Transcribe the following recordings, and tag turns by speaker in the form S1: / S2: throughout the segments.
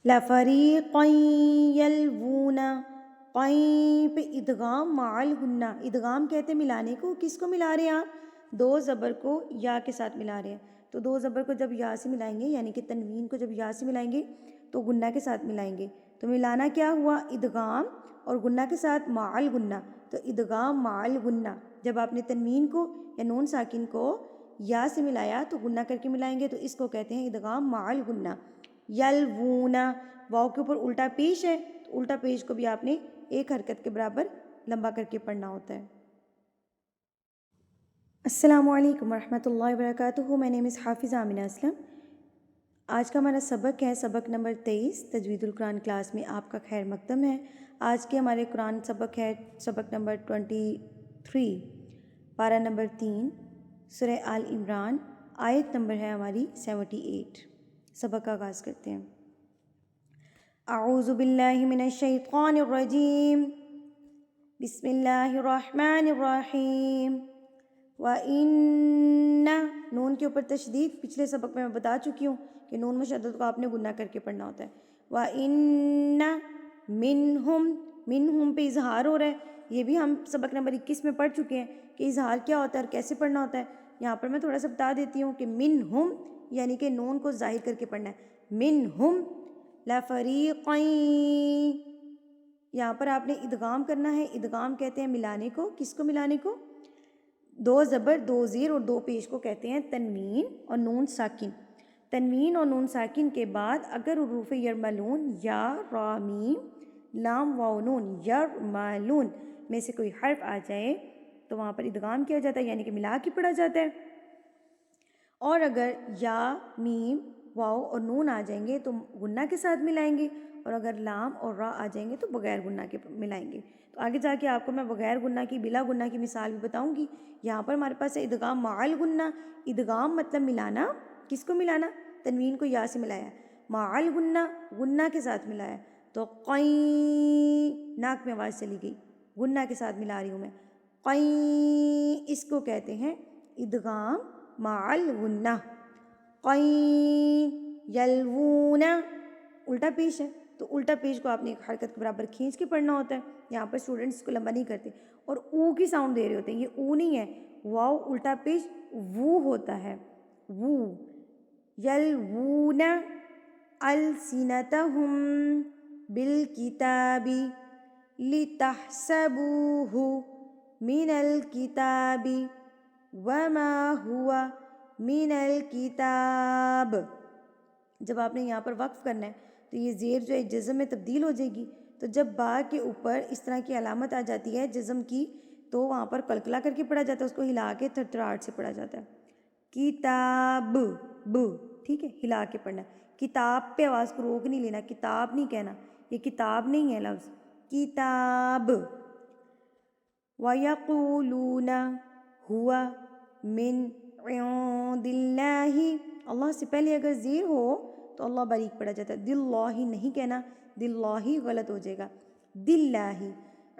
S1: لفریقا یلوون، قین پہ ادغام مع غنہ، ادغام کہتے ہیں ملانے کو، کس کو ملا رہے ہیں آپ؟ دو زبر کو یا کے ساتھ ملا رہے ہیں، تو دو زبر کو جب یا سے ملائیں گے یعنی کہ تنوین کو جب یا سے ملائیں گے تو غنہ کے ساتھ ملائیں گے، تو ملانا کیا ہوا؟ ادغام، اور غنہ کے ساتھ مع الغنہ، تو ادغام مع الغنہ، جب آپ نے تنوین کو یا نون ساکن کو یا سے ملایا تو غنہ کر کے ملائیں گے، تو اس کو کہتے ہیں ادغام مع الغنہ۔ یلوون، واو کے اوپر الٹا پیش ہے، تو الٹا پیش کو بھی آپ نے ایک حرکت کے برابر لمبا کر کے پڑھنا ہوتا ہے۔ السلام علیکم ورحمۃ اللہ وبرکاتہ، میں نیم از حافظ آمنہ اسلم۔ آج کا ہمارا سبق ہے سبق نمبر 23، تجوید القرآن کلاس میں آپ کا خیر مقدم ہے۔ آج کے ہمارے قرآن سبق ہے سبق نمبر 23، پارہ نمبر 3، سورہ آل عمران، آیت نمبر ہے ہماری 78۔ سبق کا آغاز کرتے ہیں۔ اعوذ باللہ من الشیطان الرجیم، بسم اللہ الرحمن الرحیم۔ وَإِنَّ، نون کے اوپر تشدید، پچھلے سبق میں بتا چکی ہوں کہ نون مشدد کو آپ نے گنہ کر کے پڑھنا ہوتا ہے۔ وَإِنَّ مِنْهُمْ، منہم پہ اظہار ہو رہا ہے، یہ بھی ہم سبق نمبر 21 میں پڑھ چکے ہیں کہ اظہار کیا ہوتا ہے اور کیسے پڑھنا ہوتا ہے۔ یہاں پر میں تھوڑا سا بتا دیتی ہوں کہ منہم یعنی کہ نون کو ظاہر کر کے پڑھنا ہے، منہم لفریقین، یہاں پر آپ نے ادغام کرنا ہے، ادغام کہتے ہیں ملانے کو، کس کو ملانے کو؟ دو زبر، دو زیر اور دو پیش کو کہتے ہیں تنوین اور نون ساکن۔ تنوین اور نون ساکن کے بعد اگر حروف یرملون یا را میم لام واو نون یرملون میں سے کوئی حرف آ جائے تو وہاں پر ادغام کیا جاتا ہے، یعنی کہ ملا کے پڑھا جاتا ہے، اور اگر یا میم واو اور نون آ جائیں گے تو غنہ کے ساتھ ملائیں گے، اور اگر لام اور را آ جائیں گے تو بغیر غنہ کے ملائیں گے۔ تو آگے جا کے آپ کو میں بغیر غنہ کی، بلا غنہ کی مثال بھی بتاؤں گی۔ یہاں پر ہمارے پاس ہے ادغام مع الغنہ، ادغام مطلب ملانا، کس کو ملانا؟ تنوین کو یا سے ملایا، مع الغنہ غنہ کے ساتھ ملایا، تو قین، ناک میں آواز چلی گئی، غنہ کے ساتھ ملا رہی ہوں میں، قین، اس کو کہتے ہیں ادغام مع الغنہ۔ قین یلوون، الٹا پیش ہے تو الٹا پیش کو آپ نے ایک حرکت کے برابر کھینچ کے پڑھنا ہوتا ہے۔ یہاں پر اسٹوڈنٹس کو لمبا نہیں کرتے اور او کی ساؤنڈ دے رہے ہوتے ہیں، یہ او نہیں ہے، واو الٹا پیش وو ہوتا ہے، وو۔ یلوون السنتہم بالکتاب لتحسبوہ من الکتاب وما ہوا من الکتاب۔ جب آپ نے یہاں پر وقف کرنا ہے تو یہ زیر جو ہے جزم میں تبدیل ہو جائے گی، تو جب با کے اوپر اس طرح کی علامت آ جاتی ہے جزم کی تو وہاں پر قلقلہ کر کے پڑھا جاتا ہے، اس کو ہلا کے تھرتھراہٹ سے پڑھا جاتا ہے۔ کتاب، ب، ٹھیک ہے، ہلا کے پڑھنا ہے۔ کتاب پہ آواز کو روک نہیں لینا، کتاب نہیں کہنا، یہ کتاب نہیں ہے لفظ، کتاب۔ وَيَقُولُونَ هُوَ مِنْ عِنْدِ اللَّهِ، اللہ سے پہلے اگر زیر ہو تو اللہ باریک پڑھا جاتا ہے، دِلّہ نہیں کہنا، دِلّہ غلط ہو جائے گا، دِلّہ۔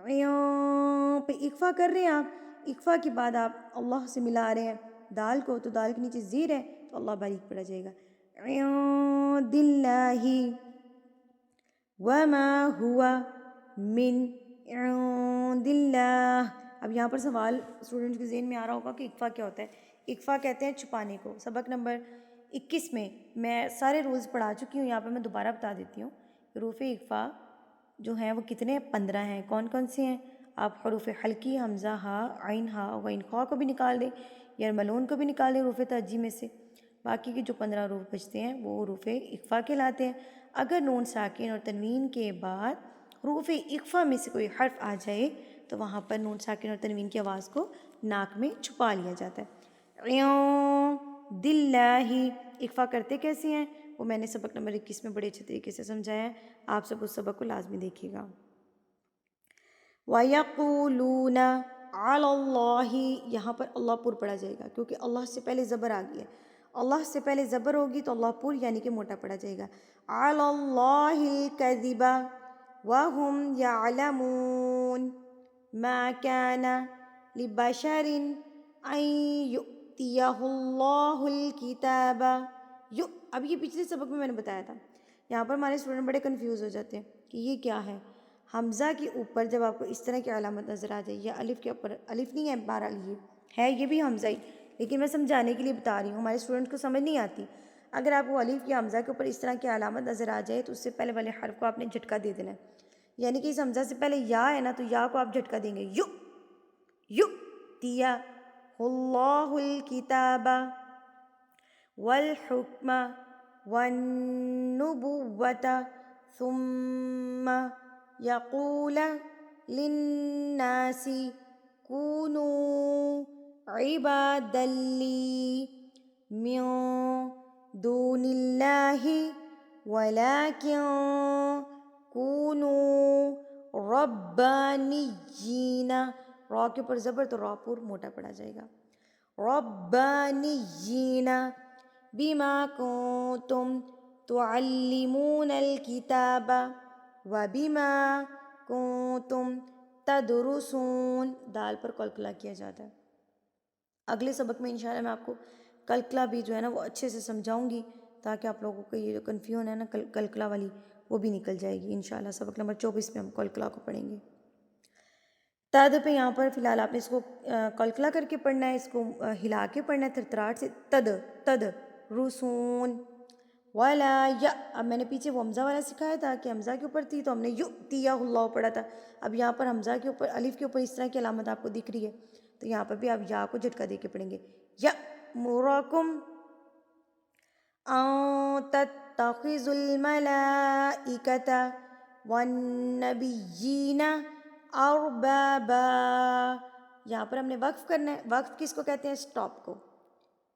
S1: عین پہ اکفا کر رہے ہیں آپ، اکفا کے بعد آپ اللہ سے ملا رہے ہیں دال کو، تو دال کے نیچے زیر ہے تو اللہ باریک پڑھا جائے گا، عند اللہ وما ہوا من عند اللہ۔ اب یہاں پر سوال اسٹوڈنٹس کے ذہن میں آ رہا ہوگا کہ اکفا کیا ہوتا ہے؟ اکفا کہتے ہیں چھپانے کو۔ سبق نمبر 21 میں میں سارے رولز پڑھا چکی ہوں، یہاں پہ میں دوبارہ بتا دیتی ہوں۔ حروف اکفا جو ہیں وہ کتنے؟ 15 ہیں۔ کون کون سے ہیں؟ آپ حروف حلقی، حمزہ، ہا، عین، ہا، غین، خا کو بھی نکال دیں، یرملون کو بھی نکال دیں حروف ترجیح میں سے، باقی کے جو 15 حروف بچتے ہیں وہ حروف اکفا کہلاتے ہیں۔ اگر نون ساکن اور تنوین کے بعد حروف اکفا میں سے کوئی حرف آ جائے تو وہاں پر نون ساکن اور تنوین کی آواز کو ناک میں چھپا لیا جاتا ہے۔ عند اللہ، اکفا کرتے کیسے ہیں وہ میں نے سبق نمبر 21 میں بڑے اچھے طریقے سے سمجھایا ہے، آپ سب اس سبق کو لازمی دیکھیے گا۔ وَيَقُولُونَ عَلَى اللَّهِ، یہاں پر اللہ پر پڑھا جائے گا کیونکہ اللہ سے پہلے زبر آ گیا ہے، اللہ سے پہلے زبر ہوگی تو اللہ پر یعنی کہ موٹا پڑھا جائے گا۔ عَلَى اللَّهِ الْكَذِبَ وَهُمْ يَعْلَمُونَ مَا كَانَ لِبَشَرٍ أَن يُؤْتِيَهُ اللَّهُ الْكِتَابَ۔ اب یہ پچھلے سبق میں نے بتایا تھا، یہاں پر ہمارے اسٹوڈنٹ بڑے کنفیوز ہو جاتے ہیں کہ یہ کیا ہے. حمزہ کے اوپر جب آپ کو اس طرح کی علامت نظر آ جائے یا الف کے اوپر، الف نہیں ہے بہرحال یہ ہے، یہ بھی حمزہ ہی، لیکن میں سمجھانے کے لیے بتا رہی ہوں، ہمارے اسٹوڈنٹ کو سمجھ نہیں آتی. اگر آپ کو الف یا حمزہ کے اوپر اس طرح کی علامت نظر آ جائے تو اس سے پہلے والے حرف کو آپ نے جھٹکا دے دینا ہے. یعنی کہ اس حمزہ سے پہلے یا ہے نا، تو یا کو آپ جھٹکا دیں گے، یو یو تیا اللہ الکتاب والحکم والنبوۃ ثم یقول للناس کونوا عبادا لی من دون اللہ ولکن کونوا ربانیین. را کے اوپر زبر تو را پور موٹا پڑا جائے گا. ربانیین بما کنتم تعلمون الکتاب وبما کنتم تدرسون. دال پر قلقلہ کیا جاتا ہے. اگلے سبق میں انشاءاللہ میں آپ کو قلقلہ بھی جو ہے نا وہ اچھے سے سمجھاؤں گی، تاکہ آپ لوگوں کو یہ جو کنفیوژن ہے نا قلقلہ والی وہ بھی نکل جائے گی انشاءاللہ. سبق نمبر 24 میں ہم قلقلہ کو پڑھیں گے. تد پہ یہاں پر فی الحال آپ نے اس کو قلقلہ کر کے پڑھنا ہے، اس کو ہلا کے پڑھنا ہے تھرتھراٹ سے. تد تد رسون ولا یا. اب میں نے پیچھے وہ حمزہ والا سکھایا تھا کہ حمزہ کے اوپر تھی تو ہم نے یؤتیہ اللہ پڑھا تھا. اب یہاں پر حمزہ کے اوپر الف کے اوپر اس طرح کی علامت آپ کو دکھ رہی ہے، تو یہاں پر بھی آپ یا کو جھٹکا دے کے پڑھیں گے. یأمرکم ان تتخذوا الملائکۃ والنبیین اربابا. یہاں پر ہم نے وقف کرنا ہے. وقف کس کو کہتے ہیں؟ سٹاپ کو.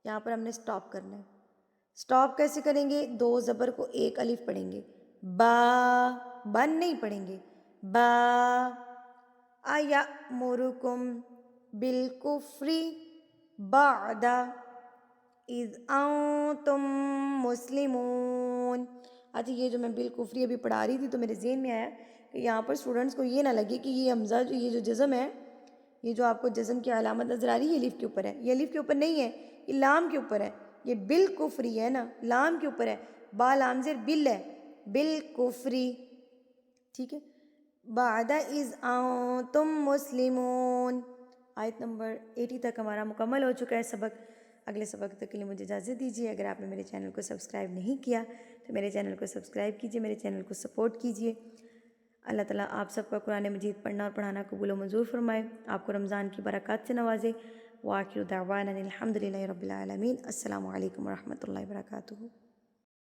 S1: یہاں پر ہم نے سٹاپ کرنا ہے. سٹاپ کیسے کریں گے؟ دو زبر کو ایک الف پڑھیں گے، با بن نہیں پڑھیں گے، با. ایامرکم بالکفر بعد اذ انتم مسلمون. اچھا یہ جو میں بالکفری ابھی پڑھا رہی تھی تو میرے ذہن میں آیا کہ یہاں پر اسٹوڈنٹس کو یہ نہ لگے کہ یہ حمزہ جو یہ جو جزم ہے، یہ جو آپ کو جزم کی علامت نظر آ رہی ہے یہ الف کے اوپر ہے. یہ الف کے اوپر نہیں ہے، یہ لام کے اوپر ہے. یہ بالکفری ہے نا، لام کے اوپر ہے. با لام زیر بل ہے، بالکفری. ٹھیک ہے. بعد اذ انتم مسلمون. آیت نمبر 80 تک ہمارا مکمل ہو چکا ہے سبق. اگلے سبق تک کے لیے مجھے اجازت دیجیے. اگر آپ نے میرے چینل کو سبسکرائب نہیں کیا تو میرے چینل کو سبسکرائب کیجیے، میرے چینل کو سپورٹ کیجیے. اللہ تعالیٰ آپ سب کا قرآن مجید پڑھنا اور پڑھانا قبول و منظور فرمائے، آپ کو رمضان کی برکات سے نوازے. وآخر دعوانا الحمد للہ رب العالمین. السلام علیکم ورحمۃ اللہ وبرکاتہ.